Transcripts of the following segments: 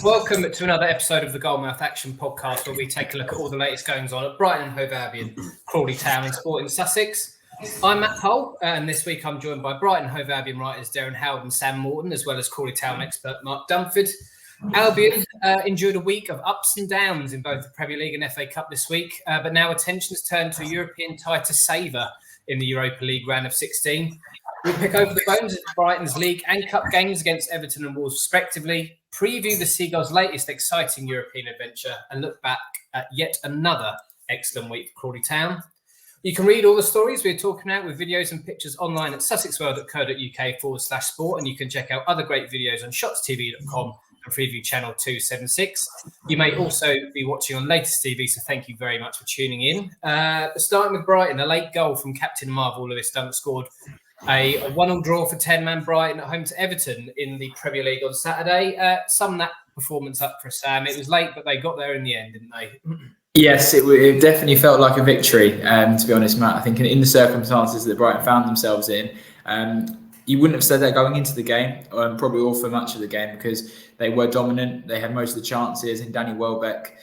Welcome to another episode of the Gull Mouth Action podcast, where we take a look at all the latest goings on at Brighton Hove Albion, Crawley Town and Sport in Sussex. I'm Matt Hull, and this week I'm joined by Brighton Hove Albion writers Derren and Sam Morton, as well as Crawley Town expert Mark Dunford. Albion endured a week of ups and downs in both the Premier League and FA Cup this week, but now attention has turned to a European tie to savour in the Europa League round of 16. We'll pick over the bones of Brighton's League and Cup games against Everton and Wolves respectively, preview the Seagulls' latest exciting European adventure, and look back at yet another excellent week for Crawley Town. You can read all the stories we're talking about with videos and pictures online at sussexworld.co.uk/sport, and you can check out other great videos on shotstv.com and Freeview channel 276. You may also be watching on latest TV, so thank you very much for tuning in. Starting with Brighton, a late goal from Captain Marvel Lewis Dunk scored a 1-1 draw for 10-man Brighton at home to Everton in the Premier League on Saturday. Sum that performance up for Sam. It was late, but they got there in the end, didn't they? Yes, it definitely felt like a victory, to be honest, Matt. I think in the circumstances that Brighton found themselves in, you wouldn't have said that going into the game, probably all for much of the game, because they were dominant. They had most of the chances, and Danny Welbeck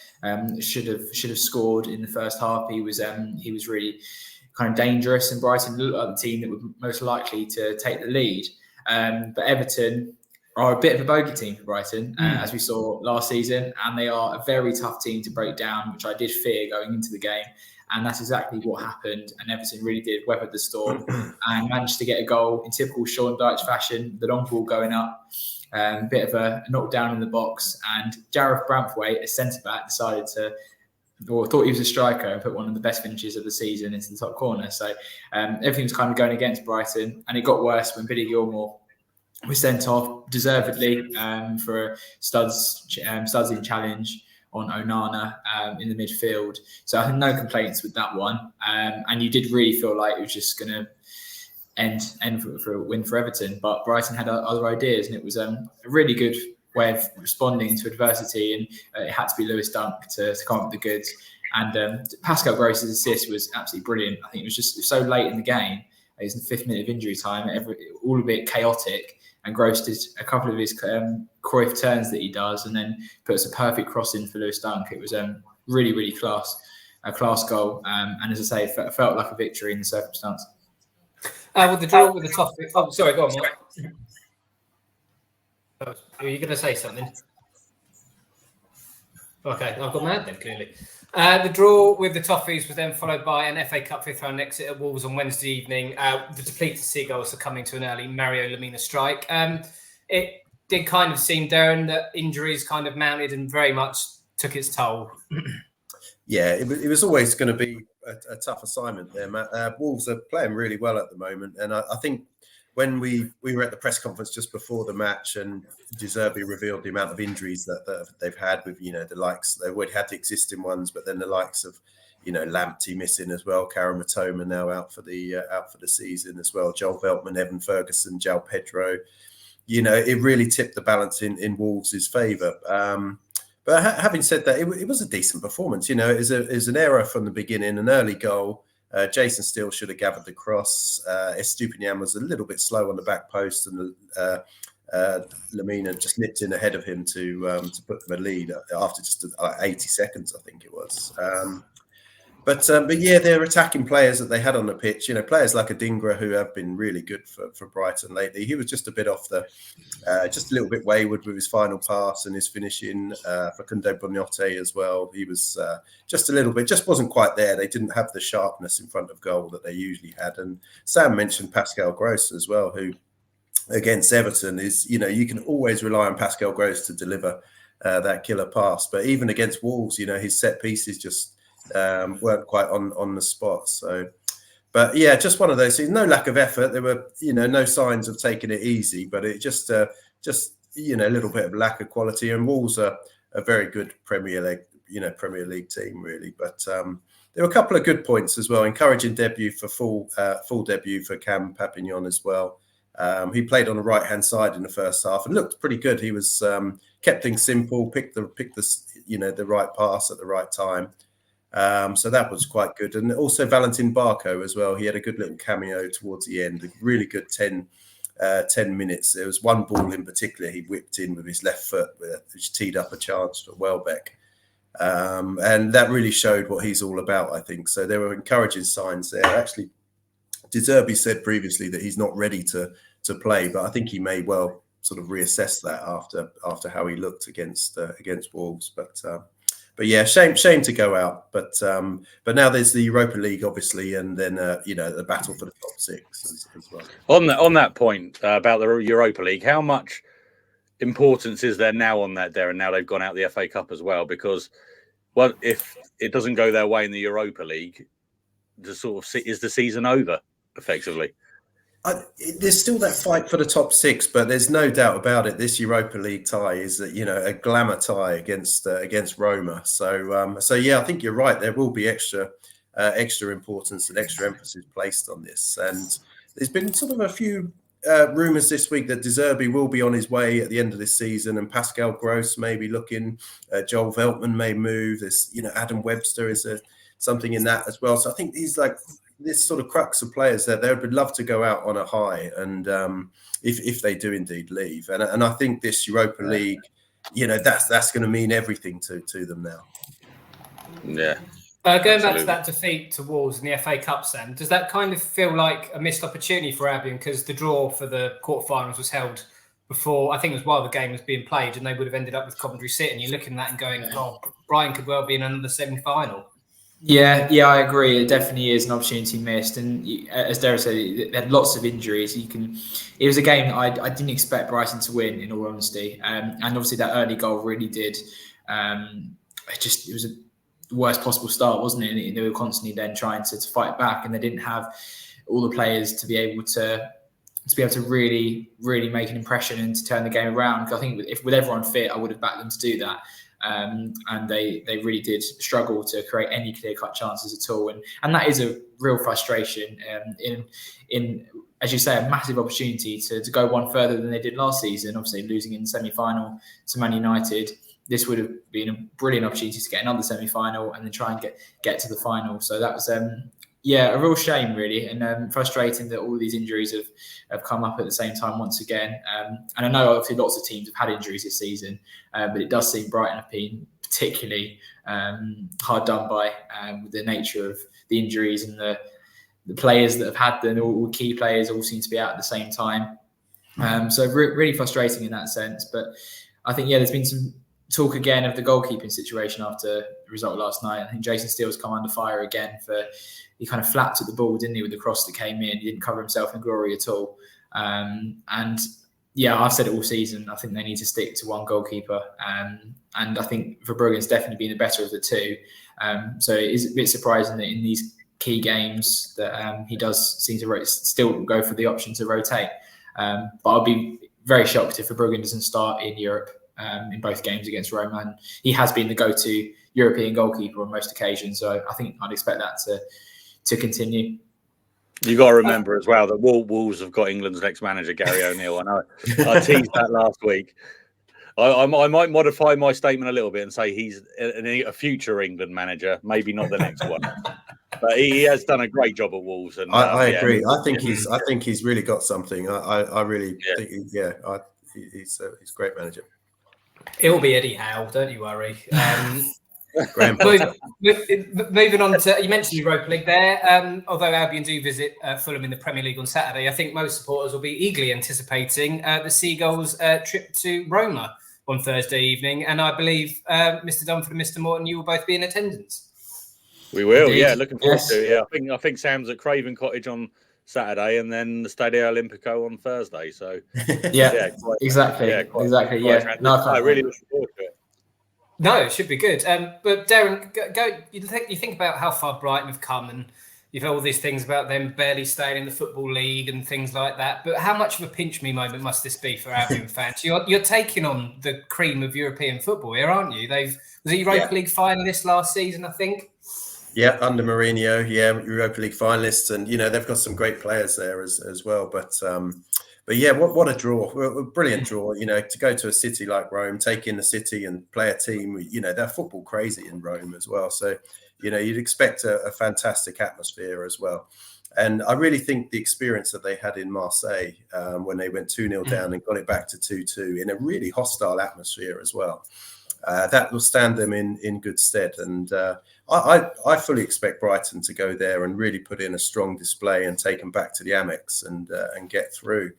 should have scored in the first half. He was really kind of dangerous, and Brighton looked like the team that would most likely to take the lead. But Everton are a bit of a bogey team for Brighton, as we saw last season, and they are a very tough team to break down, which I did fear going into the game. And that's exactly what happened. And Everton really did weather the storm and managed to get a goal in typical Sean Dyche fashion, the long ball going up, a bit of a knockdown in the box. And Gareth Branthwaite, a centre-back, decided to, or thought he was a striker, and put one of the best finishes of the season into the top corner. So everything was kind of going against Brighton. And it got worse when Billy Gilmore was sent off deservedly for a studs-in challenge on Onana in the midfield. So I had no complaints with that one. And you did really feel like it was just going to end for a win for Everton. But Brighton had other ideas, and it was a really good way of responding to adversity. And it had to be Lewis Dunk to come up with the goods. And Pascal Gross's assist was absolutely brilliant. I think it was just so late in the game. It was in the 5th minute of injury time, all a bit chaotic. And Gross did a couple of his Cruyff turns that he does, and then puts a perfect cross in for Lewis Dunk. It was really, really a class goal. And as I say, it felt like a victory in the circumstance. With the draw with the top... Oh, sorry, go on, Mark. Are you going to say something? Okay, I've got mad then, clearly. The draw with the Toffees was then followed by an FA Cup 5th round exit at Wolves on Wednesday evening. The depleted Seagulls are coming to an early Mario Lemina strike. It did kind of seem, Derren, that injuries kind of mounted and very much took its toll. Yeah, it was always going to be a tough assignment there, Matt. Wolves are playing really well at the moment, and I think when we were at the press conference just before the match, and De Zerbi revealed the amount of injuries that they've had with, the likes, they already had the existing ones, but then the likes of, Lamptey missing as well, Karen Matoma now out for the season as well, Joel Veltman, Evan Ferguson, João Pedro. It really tipped the balance in Wolves' favour. But having said that, it was a decent performance. It was an error from the beginning, an early goal. Jason Steele should have gathered the cross. Estupinian was a little bit slow on the back post, and Lemina just nipped in ahead of him to put them a lead after just 80 seconds, I think it was. But yeah, they're attacking players that they had on the pitch. Players like Adingra, who have been really good for Brighton lately. He was just a bit off just a little bit wayward with his final pass and his finishing. Facundo Boniote as well. He was just a little bit, just wasn't quite there. They didn't have the sharpness in front of goal that they usually had. And Sam mentioned Pascal Gross as well, who against Everton is, you can always rely on Pascal Gross to deliver that killer pass. But even against Wolves, his set pieces just weren't quite on the spot. So, but yeah, just one of those things. No lack of effort. There were, no signs of taking it easy, but it just a little bit of lack of quality. And Wolves are a very good Premier League team, really. But there were a couple of good points as well. Encouraging debut for full debut for Cam Papignon as well. He played on the right hand side in the first half and looked pretty good. He was kept things simple, picked the right pass at the right time. So that was quite good. And also Valentin Barco as well. He had a good little cameo towards the end, a really good 10 10 minutes. There was one ball in particular he whipped in with his left foot, which teed up a chance for Welbeck. And that really showed what he's all about, I think. So there were encouraging signs there. Actually, De Zerbi said previously that he's not ready to play, but I think he may well sort of reassess that after how he looked against Wolves. But yeah, shame to go out. But now there's the Europa League, obviously, and then the battle for the top 6 as well. On that point about the Europa League, how much importance is there now on that, Derren? Now they've gone out the FA Cup as well, because if it doesn't go their way in the Europa League, is the season over effectively? There's still that fight for the top 6, but there's no doubt about it. This Europa League tie is a glamour tie against Roma. So yeah, I think you're right. There will be extra importance and extra emphasis placed on this. And there's been sort of a few rumours this week that De Zerbi will be on his way at the end of this season, and Pascal Gross may be looking. Joel Veltman may move. There's Adam Webster is something in that as well. So I think he's like this sort of crux of players that they would love to go out on a high, and if they do indeed leave, and I think this Europa League, that's going to mean everything to them now. Yeah. Going back to that defeat to Wolves in the FA Cup, Sam, does that kind of feel like a missed opportunity for Albion, because the draw for the quarterfinals was held before, I think it was while the game was being played, and they would have ended up with Coventry City, and you're looking at that and going, oh, Brighton could well be in another semi-final. Yeah, I agree. It definitely is an opportunity missed, and as Derren said, they had lots of injuries. It was a game that I didn't expect Brighton to win, in all honesty, and obviously that early goal really did. It was the worst possible start, wasn't it? And they were constantly then trying to fight back, and they didn't have all the players to be able to really, really make an impression and to turn the game around. I think with everyone fit, I would have backed them to do that. And they really did struggle to create any clear-cut chances at all, and that is a real frustration. In as you say, a massive opportunity to go one further than they did last season. Obviously, losing in the semi-final to Man United, this would have been a brilliant opportunity to get another semi-final and then try and get to the final. So that was a real shame, really, and frustrating that all these injuries have come up at the same time once again. And I know obviously lots of teams have had injuries this season, but it does seem Brighton have been particularly hard done by with the nature of the injuries, and the players that have had them. All key players all seem to be out at the same time. So really frustrating in that sense. But I think, there's been some talk again of the goalkeeping situation after the result last night. I think Jason Steele's come under fire again he kind of flapped at the ball, didn't he, with the cross that came in. He didn't cover himself in glory at all. And I've said it all season. I think they need to stick to one goalkeeper. And I think Verbruggen's definitely been the better of the two. So it is a bit surprising that in these key games that he does seem to still go for the option to rotate. But I'll be very shocked if Verbruggen doesn't start in Europe in both games against Roma. And he has been the go-to European goalkeeper on most occasions. So I think I'd expect that to continue. You got to remember as well that Wolves have got England's next manager, Gary O'Neill. I know I teased that last week. I might modify my statement a little bit and say he's a future England manager, maybe not the next one. But he has done a great job at Wolves, and I agree. I think he's really got something. I really think he's a great manager. It'll be Eddie Howe, don't you worry. Moving on to, you mentioned Europa League there. Although Albion do visit Fulham in the Premier League on Saturday, I think most supporters will be eagerly anticipating the Seagulls' trip to Roma on Thursday evening. And I believe Mr. Dunford and Mr. Morton, you will both be in attendance. We will, looking forward to it. Yeah, I think Sam's at Craven Cottage on Saturday, and then the Stadio Olimpico on Thursday. So exactly. I really look forward to it. No, it should be good. But Derren, go. You think about how far Brighton have come, and you've heard all these things about them barely staying in the Football League and things like that. But how much of a pinch me moment must this be for Albion fans? You're taking on the cream of European football here, aren't you? Was a Europa League finalist last season, I think. Yeah, under Mourinho, Europa League finalists, and they've got some great players there as well. But yeah, what a draw! A brilliant draw. To go to a city like Rome, take in the city and play a team. They're football crazy in Rome as well. So you'd expect a fantastic atmosphere as well. And I really think the experience that they had in Marseille when they went 2-0 down and got it back to 2-2 in a really hostile atmosphere as well, that will stand them in good stead. And I fully expect Brighton to go there and really put in a strong display and take them back to the Amex and get through.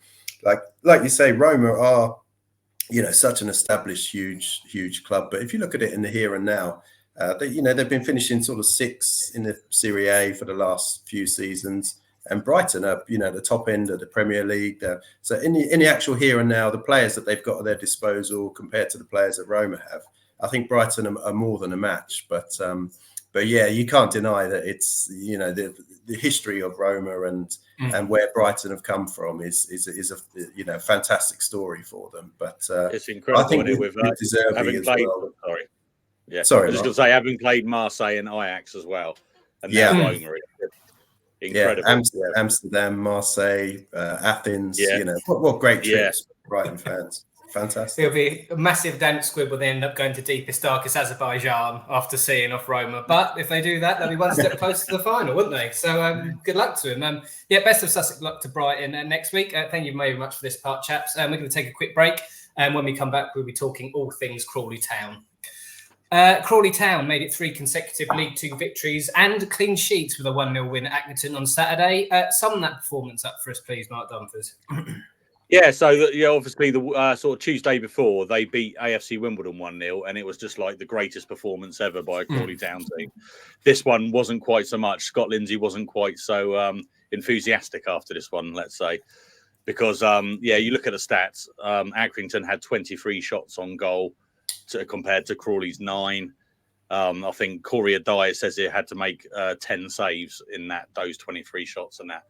Like you say, Roma are, such an established, huge club. But if you look at it in the here and now, they've been finishing sort of 6th in the Serie A for the last few seasons, and Brighton are, the top end of the Premier League. So in the actual here and now, the players that they've got at their disposal compared to the players that Roma have, I think Brighton are more than a match. But yeah, you can't deny that it's the history of Roma and where Brighton have come from is a fantastic story for them. But it's incredible. I think with having played, well. Sorry. Yeah, sorry. I was just going to say, having played Marseille and Ajax as well, and now Roma, incredible. Yeah, Amsterdam, Marseille, Athens. What great trips for Brighton fans. Fantastic. It'll be a massive dance squid when they end up going to deepest, darkest Azerbaijan after seeing off Roma. But if they do that, they'll be one step closer to the final, wouldn't they? So good luck to them. Best of Sussex luck to Brighton next week. Thank you very much for this part, chaps. We're going to take a quick break. And when we come back, we'll be talking all things Crawley Town. Crawley Town made it 3 consecutive League 2 victories and clean sheets with a 1-0 win at Accrington on Saturday. Sum that performance up for us, please, Mark Dunford. Yeah, so obviously the sort of Tuesday before, they beat AFC Wimbledon 1-0, and it was just like the greatest performance ever by a Crawley Town team. This one wasn't quite so much. Scott Lindsay wasn't quite so enthusiastic after this one, let's say, because, you look at the stats. Accrington had 23 shots on goal compared to Crawley's 9. I think Corey Dyer says he had to make 10 saves in those 23 shots and that.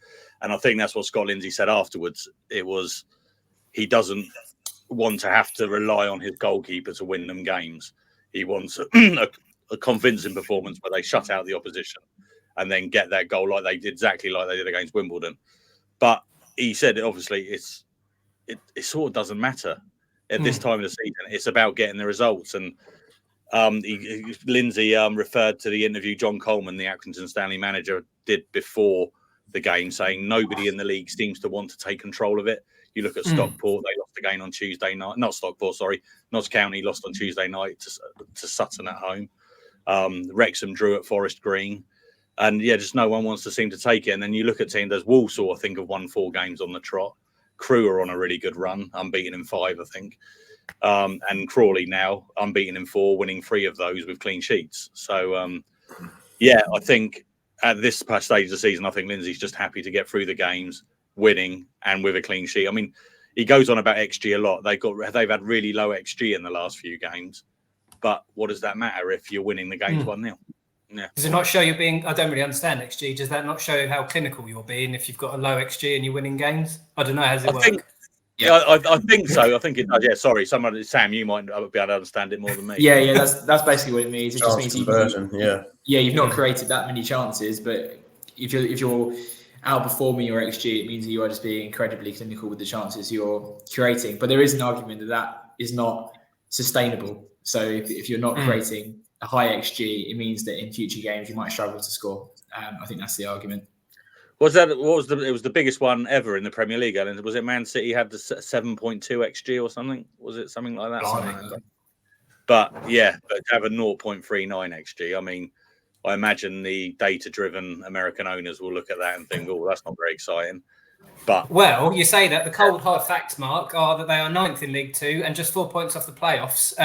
And I think that's what Scott Lindsay said afterwards. It was he doesn't want to have to rely on his goalkeeper to win them games. He wants a convincing performance where they shut out the opposition and then get that goal exactly like they did against Wimbledon. But he said, obviously, it sort of doesn't matter at this time of the season. It's about getting the results. And Lindsay referred to the interview John Coleman, the Accrington Stanley manager, did before the game, saying nobody in the league seems to want to take control of it. You look at Stockport; they lost the game on Tuesday night. Not Stockport, sorry, Notts County lost on Tuesday night to Sutton at home. Wrexham drew at Forest Green, and just no one wants to seem to take it. And then you look at teams. There's Walsall, I think, have won 4 games on the trot. Crewe are on a really good run, unbeaten in 5, I think. And Crawley now unbeaten in 4, winning 3 of those with clean sheets. So, I think at this stage of the season, I think Lindsay's just happy to get through the games, winning and with a clean sheet. I mean, he goes on about XG a lot. They've had really low XG in the last few games, but what does that matter if you're winning the games 1-0? Yeah. Does it not show you're being? I don't really understand XG. Does that not show how clinical you're being if you've got a low XG and you're winning games? I don't know. How does it work? I think so. I think it does. Yeah, sorry. Sam, you might be able to understand it more than me. Yeah. That's basically what it means. It just means you've not Mm. created that many chances, but if you're outperforming your XG, it means that you are just being incredibly clinical with the chances you're creating. But there is an argument that is not sustainable. So if you're not creating a high XG, it means that in future games you might struggle to score. I think that's the argument. It was the biggest one ever in the Premier League, Alan. Was it Man City had the 7.2 XG or something? Was it something like that? But to have a 0.39 XG, I mean, I imagine the data-driven American owners will look at that and think, "Oh, that's not very exciting." But you say that the cold hard facts, Mark, are that they are 9th in League 2 and just 4 points off the playoffs.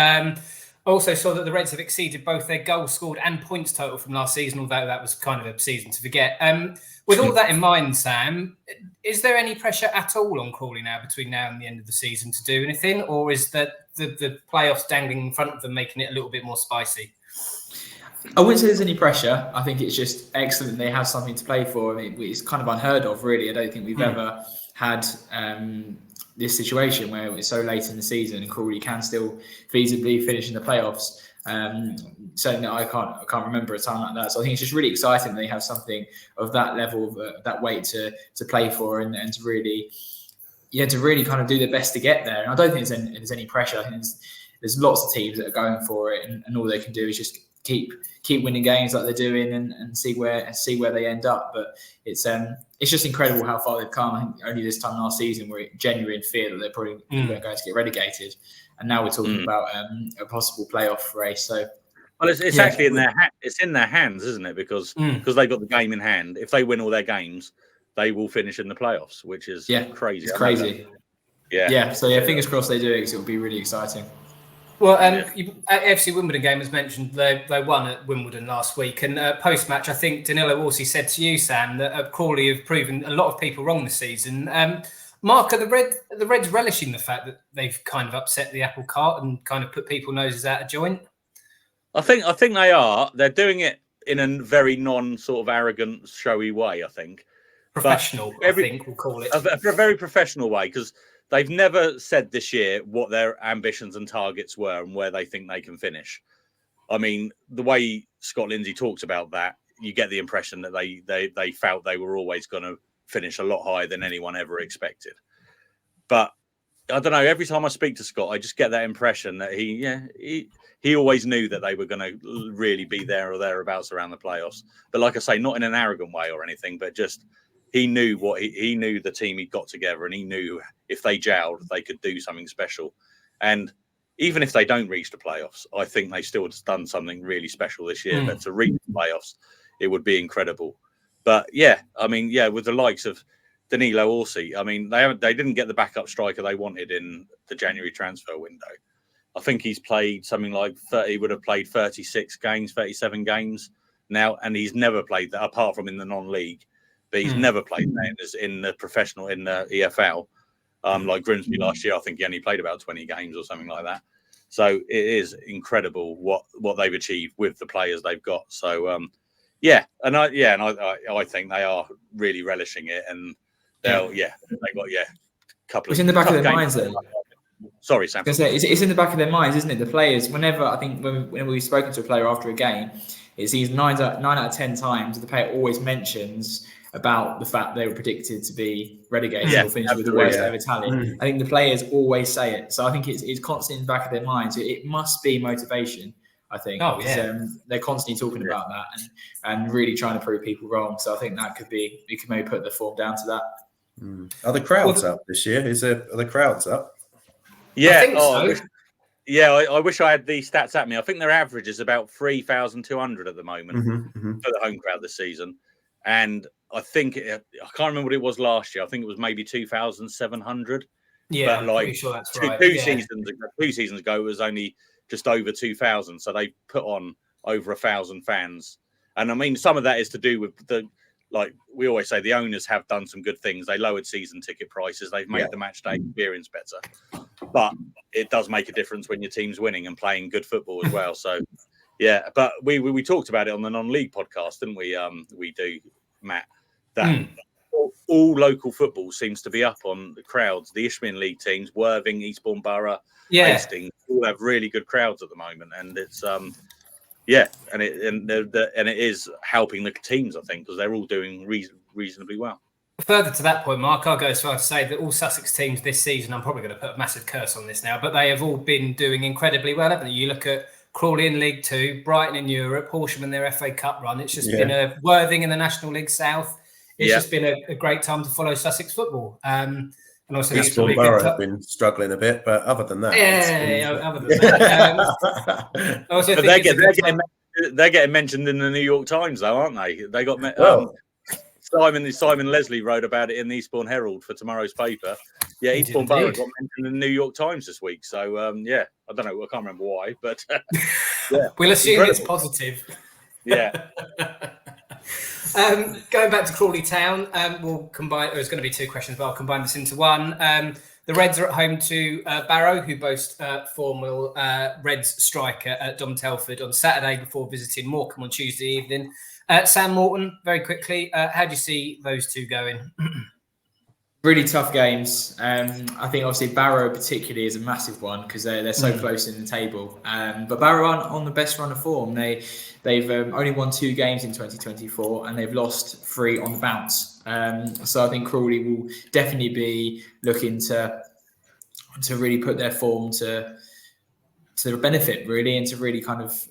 Also saw that the Reds have exceeded both their goals scored and points total from last season, although that was kind of a season to forget. With all that in mind, Sam, is there any pressure at all on Crawley now between now and the end of the season to do anything, or is that the playoffs dangling in front of them making it a little bit more spicy? I wouldn't say there's any pressure. I think it's just excellent they have something to play for. I mean, it's kind of unheard of, really. I don't think we've ever had this situation where it's so late in the season and Crawley can still feasibly finish in the playoffs. Certainly, I can't remember a time like that. So I think it's just really exciting they have something of that level, of that weight to play for, and to really kind of do their best to get there. And I don't think there's any pressure. I think there's lots of teams that are going for it, and all they can do is just keep winning games like they're doing and see where they end up. But it's just incredible how far they've come. I think only this time last season were genuine fear that they're probably going to get relegated, and now we're talking about a possible playoff race. So. Well, it's actually in their it's in their hands, isn't it? Because they've got the game in hand. If they win all their games, they will finish in the playoffs, which is crazy. It's crazy. Yeah. So fingers crossed they do it, because it will be really exciting. Well, FC Wimbledon game, as mentioned, they won at Wimbledon last week, and post match, I think Danilo Orsi said to you, Sam, that Crawley have proven a lot of people wrong this season. Mark, are the Reds relishing the fact that they've kind of upset the apple cart and kind of put people's noses out of joint? I think they are. They're doing it in a very non-sort of arrogant, showy way, I think. Professional, I think we'll call it. A very professional way, because they've never said this year what their ambitions and targets were and where they think they can finish. I mean, the way Scott Lindsay talks about that, you get the impression that they felt they were always going to finish a lot higher than anyone ever expected. But I don't know, every time I speak to Scott, I just get that impression that he always knew that they were going to really be there or thereabouts around the playoffs. But like I say, not in an arrogant way or anything, but just he knew he knew the team he'd got together, and he knew if they gelled, they could do something special. And even if they don't reach the playoffs, I think they still have done something really special this year. But to reach the playoffs, it would be incredible. But with the likes of Danilo Orsi, I mean, they didn't get the backup striker they wanted in the January transfer window. I think he's played something like 30, would have played 36 games, 37 games now, and he's never played that apart from in the non-league. But he's never played that in the professional, in the EFL. Like Grimsby last year, I think he only played about 20 games or something like that. So it is incredible what they've achieved with the players they've got. So I think they are really relishing it, and they got a couple of. It's in the back of their minds, though. Sorry, Sam. It's in the back of their minds, isn't it? The players, whenever I think when we've spoken to a player after a game, it seems 9 out of 10 times the player always mentions about the fact they were predicted to be relegated or finish with the worst ever tally. I think the players always say it, so I think it's constantly in the back of their minds. It must be motivation, I think. They're constantly talking about that and really trying to prove people wrong. So I think that could maybe put the form down to that. Are the crowds up this year? Are the crowds up? Yeah, I think so. I wish I had these stats at me. I think their average is about 3,200 at the moment for the home crowd this season. And I think, I can't remember what it was last year. I think it was maybe 2,700. Yeah, but I'm pretty sure that's right. Two seasons ago, it was only just over 2,000. So they put on over 1,000 fans. And I mean, some of that is to do with like we always say, the owners have done some good things. They lowered season ticket prices. They've made the match day experience better. But it does make a difference when your team's winning and playing good football as well. So, but we talked about it on the non-league podcast, didn't we? We do, Matt, that all local football seems to be up on the crowds. The Isthmian League teams, Worthing, Eastbourne Borough, Hastings, all have really good crowds at the moment. And it's and it is helping the teams, I think, because they're all doing reasonably well. Further to that point, Mark, I'll go as far to say that all Sussex teams this season, I'm probably going to put a massive curse on this now, but they have all been doing incredibly well, haven't they? You look at Crawley in League 2, Brighton in Europe, Horsham in their FA Cup run. It's just been a Worthing in the National League South. It's just been a great time to follow Sussex football. And also Eastbourne Borough have been struggling a bit, but other than that, other than that, they're getting mentioned in the New York Times, though, aren't they? They got Simon Leslie wrote about it in the Eastbourne Herald for tomorrow's paper. Yeah, Eastbourne Borough got mentioned in the New York Times this week. So I don't know, I can't remember why, but we'll assume it's positive. Yeah. Going back to Crawley Town, we'll combine. There's going to be two questions, but I'll combine this into one. The Reds are at home to Barrow, who boast former Reds striker Dom Telford on Saturday before visiting Morecambe on Tuesday evening. Sam, Morton, very quickly, how do you see those two going? Really tough games. I think obviously Barrow particularly is a massive one because they're so close in the table. But Barrow aren't on the best run of form. They've only won 2 games in 2024 and they've lost 3 on the bounce. So I think Crawley will definitely be looking to really put their form to benefit really and to really kind of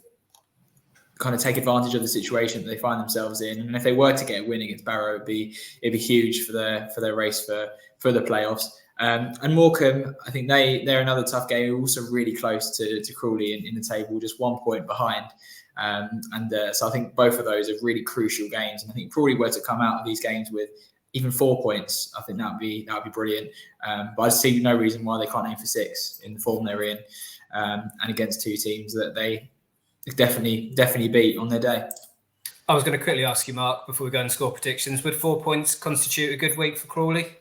kind of take advantage of the situation that they find themselves in. And if they were to get a win against Barrow, it'd be huge for their race for the playoffs. And Morecambe, I think they're another tough game. They're also really close to Crawley in the table, just 1 point behind. So I think both of those are really crucial games. And I think Crawley were to come out of these games with even 4 points, I think that would be brilliant. But I see no reason why they can't aim for 6 in the form they're in, and against two teams that they definitely beat on their day. I was going to quickly ask you, Mark, before we go and score predictions, would 4 points constitute a good week for Crawley?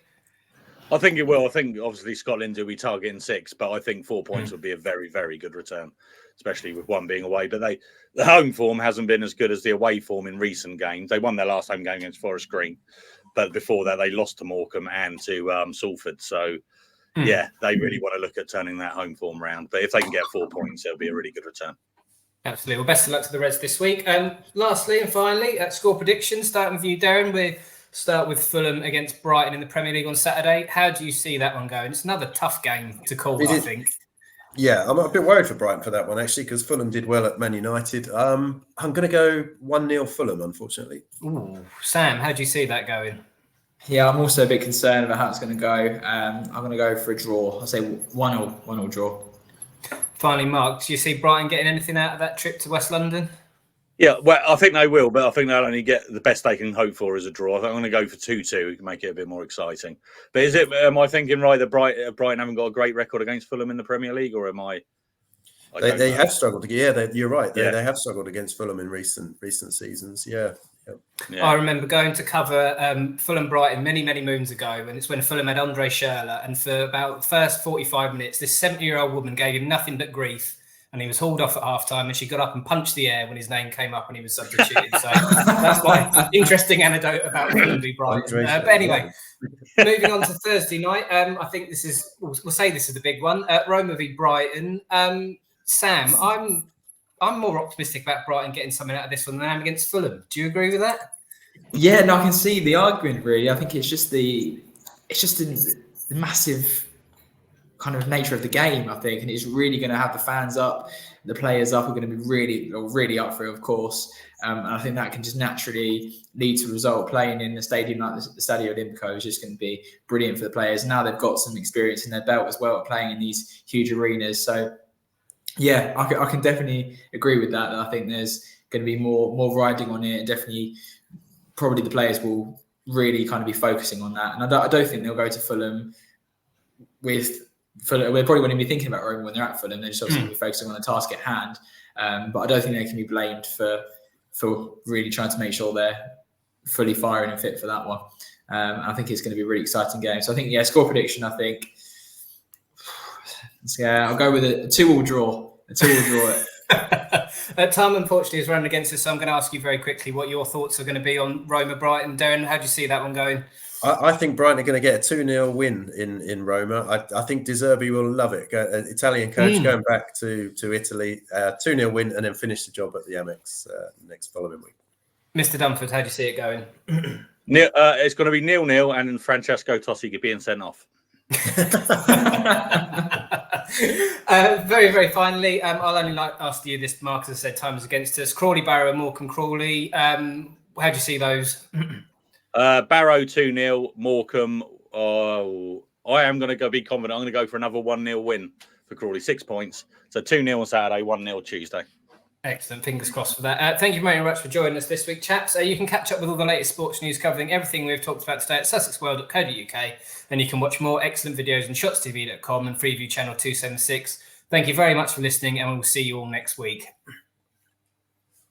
I think it will. I think obviously Scotland will be targeting 6, but I think 4 points would be a very, very good return, especially with one being away. But the home form hasn't been as good as the away form in recent games. They won their last home game against Forest Green, but before that they lost to Morecambe and to Salford. So yeah, they really want to look at turning that home form round. But if they can get 4 points, it'll be a really good return. Absolutely. Well, best of luck to the Reds this week. Lastly and finally, score predictions. Starting with you, Derren. We start with Fulham against Brighton in the Premier League on Saturday. How do you see that one going? It's another tough game to call, I think. Yeah, I'm a bit worried for Brighton for that one, actually, because Fulham did well at Man United. I'm going to go 1-0 Fulham, unfortunately. Ooh. Sam, how do you see that going? Yeah, I'm also a bit concerned about how it's going to go. I'm going to go for a draw. I'll say 1-0 draw. Finally, Mark, do you see Brighton getting anything out of that trip to West London? Yeah, well, I think they will, but I think they'll only get the best they can hope for as a draw. I think I'm going to go for 2-2. We can make it a bit more exciting. But am I thinking right that Brighton haven't got a great record against Fulham in the Premier League, or am I? They have struggled. Yeah, you're right. They have struggled against Fulham in recent seasons. Yeah. I remember going to cover Fulham Brighton many moons ago, and it's when Fulham had Andre Schürrle, and for about the first 45 minutes, this 70-year-old woman gave him nothing but grief. And he was hauled off at half-time, and she got up and punched the air when his name came up and he was substituted. So that's my interesting anecdote about Fulham v Brighton. But anyway, moving on to Thursday night, I think this is, we'll say this is the big one, Roma v Brighton. Sam, I'm more optimistic about Brighton getting something out of this one than I am against Fulham. Do you agree with that? Yeah, no, I can see the argument, really. I think it's just the massive kind of nature of the game, I think, and it's really going to have the fans up, the players up are going to be really up for it, of course, and I think that can just naturally lead to a result. Playing in a stadium like the Stadio Olimpico is just going to be brilliant for the players. Now they've got some experience in their belt as well, playing in these huge arenas. So yeah, I can definitely agree with that. I think there's going to be more riding on it, and definitely probably the players will really kind of be focusing on that. And I don't think they'll go to Fulham with Fulham. They probably won't even be thinking about Roma when they're at Fulham. They're just obviously focusing on the task at hand. But I don't think they can be blamed for really trying to make sure they're fully firing and fit for that one. I think it's going to be a really exciting game. So I think, score prediction, I think, I'll go with a 2-2 draw. A 2-2 draw. Time, unfortunately, is running against us, so I'm going to ask you very quickly what your thoughts are going to be on Roma Brighton. Darren, how do you see that one going? I think Brighton are going to get a 2-0 win in Roma. I think De Zerbi will love it. Italian coach going back to Italy, 2-0 win, and then finish the job at the Amex next following week. Mr. Dunford, how do you see it going? It's going to be 0-0, and Francesco Totti being sent off. Very finally, I'll only ask you this, Mark. As I said, time is against us. Crawley, Barrow, and Morecambe, Crawley. How do you see those? Barrow 2-0, Morecambe. I am going to be confident. I'm going to go for another 1-0 win for Crawley, 6 points. So 2-0 on Saturday, 1-0 Tuesday. Excellent. Fingers crossed for that. Thank you very much for joining us this week, chaps. You can catch up with all the latest sports news covering everything we've talked about today at SussexWorld.co.uk. And you can watch more excellent videos on ShotsTV.com and Freeview Channel 276. Thank you very much for listening, and we'll see you all next week.